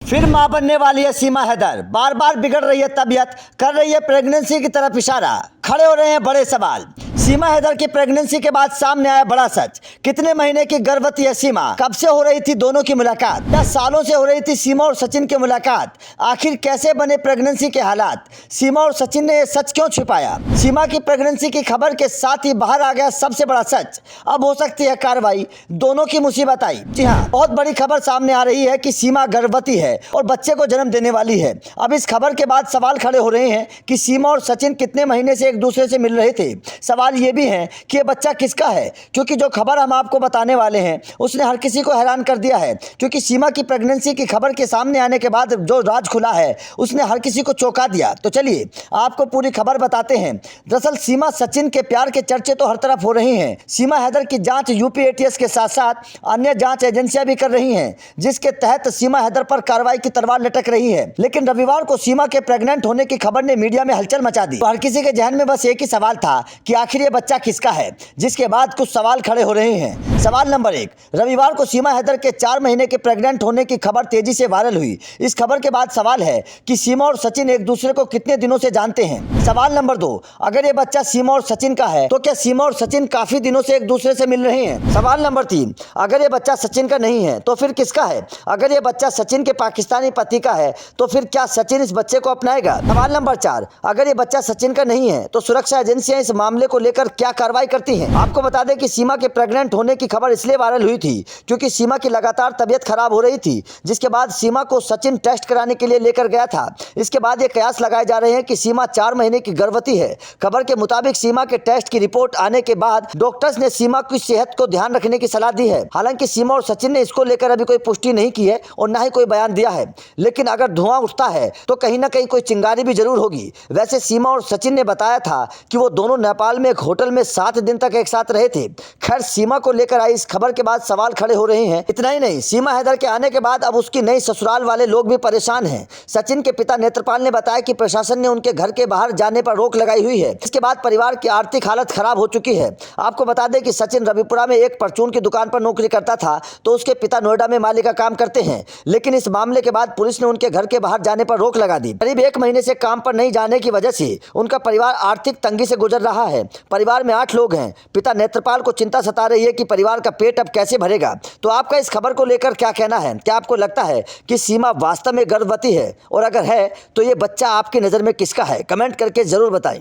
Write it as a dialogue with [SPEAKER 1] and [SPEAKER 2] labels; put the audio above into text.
[SPEAKER 1] फिर मां बनने वाली है सीमा हैदर। बार बार बिगड़ रही है तबीयत, कर रही है प्रेगनेंसी की तरफ इशारा। खड़े हो रहे हैं बड़े सवाल। सीमा हैदर की प्रेगनेंसी के बाद सामने आया बड़ा सच। कितने महीने की गर्भवती है सीमा? कब से हो रही थी दोनों की मुलाकात? क्या सालों से हो रही थी सीमा और सचिन की मुलाकात? आखिर कैसे बने प्रेगनेंसी के हालात? सीमा और सचिन ने यह सच क्यों छिपाया? सीमा की प्रेगनेंसी की खबर के साथ ही बाहर आ गया सबसे बड़ा सच। अब हो सकती है कार्रवाई, दोनों की मुसीबत आई। जी हाँ, बहुत बड़ी खबर सामने आ रही है कि सीमा गर्भवती है और बच्चे को जन्म देने वाली है। अब इस खबर के बाद सवाल खड़े हो रहे हैं कि सीमा और सचिन कितने महीने से एक दूसरे से मिल रहे थे। सवाल ये भी है कि ये बच्चा किसका है, क्योंकि जो खबर हम आपको बताने वाले हैं उसने हर किसी को हैरान कर दिया है। क्योंकि सीमा की प्रेगनेंसी की खबर के सामने आने के बाद जो राज खुला है उसने हर किसी को चौंका दिया। तो चलिए आपको पूरी खबर बताते हैं। दरअसल सीमा सचिन के प्यार के चर्चे तो हर तरफ हो रहे हैं। सीमा हैदर की जांच यूपी एटीएस के साथ साथ अन्य जांच एजेंसियां भी कर रही हैं, जिसके तहत सीमा हैदर पर कार्रवाई की तलवार लटक रही है। लेकिन रविवार को सीमा के प्रेग्नेंट होने की खबर ने मीडिया में हलचल मचा दी। तो हर किसी के जहन में बस एक ही सवाल था कि आखिर ये बच्चा किसका है, जिसके बाद कुछ सवाल खड़े हो रहे हैं। सवाल नंबर 1, रविवार को सीमा हैदर के 4 महीने के प्रेग्नेंट होने की खबर तेजी से वायरल हुई। इस खबर के बाद सवाल है कि सीमा और सचिन एक दूसरे को कितने दिनों से जानते हैं। सवाल नंबर 2, अगर ये बच्चा सीमा और सचिन का है तो क्या सीमा और सचिन काफी दिनों से एक दूसरे से मिल रहे हैं। सवाल नंबर 3, अगर ये बच्चा सचिन का नहीं है तो फिर किसका है। अगर ये बच्चा सचिन के पाकिस्तानी पति का है तो फिर क्या सचिन इस बच्चे को अपनाएगा। सवाल नंबर 4, अगर ये बच्चा सचिन का नहीं है तो सुरक्षा एजेंसियां इस मामले को लेकर क्या कार्रवाई करती हैं। आपको बता दें कि सीमा के प्रेग्नेंट होने की खबर इसलिए वायरल हुई थी क्योंकि सीमा की लगातार तबीयत खराब हो रही थी, जिसके बाद सीमा को सचिन टेस्ट कराने के लिए लेकर गया था। इसके बाद ये कयास लगाए जा रहे हैं कि सीमा 4 महीने की गर्भवती है। खबर के मुताबिक सीमा के टेस्ट की रिपोर्ट आने के बाद डॉक्टर्स ने सीमा की सेहत को ध्यान रखने की सलाह दी है। हालांकि सीमा और सचिन ने इसको लेकर अभी कोई पुष्टि नहीं की है और न ही कोई बयान दिया है, लेकिन अगर धुआं उठता है तो कहीं ना कहीं कोई चिंगारी भी जरूर होगी। वैसे सीमा और सचिन ने बताया था कि वो दोनों नेपाल में एक होटल में 7 दिन तक एक साथ रहे थे। खैर, सीमा को लेकर आई इस खबर के बाद सवाल खड़े हो रहे हैं। इतना ही नहीं, सीमा हैदर के आने के बाद अब उसकी नई ससुराल वाले लोग भी परेशान हैं। सचिन के पिता नेत्रपाल ने बताया कि प्रशासन ने उनके घर के बाहर जाने पर रोक लगाई हुई है। इसके बाद परिवार की आर्थिक हालत खराब हो चुकी है। आपको बता दें कि सचिन रविपुरा में एक परचून की दुकान पर नौकरी करता था, तो उसके पिता नोएडा में माली का काम करते हैं। लेकिन इस मामले के बाद पुलिस ने उनके घर के बाहर जाने पर रोक लगा दी। करीब 1 महीने से काम पर नहीं जाने की वजह से उनका परिवार आर्थिक तंगी से गुजर रहा है। परिवार में 8 लोग हैं। पिता नेत्रपाल को चिंता सता रही है कि परिवार का पेट अब कैसे भरेगा। तो आपका इस खबर को लेकर क्या कहना है? क्या आपको लगता है कि सीमा वास्तव में गर्भवती है, और अगर है तो ये बच्चा आपकी नज़र में किसका है? कमेंट करके जरूर बताएं।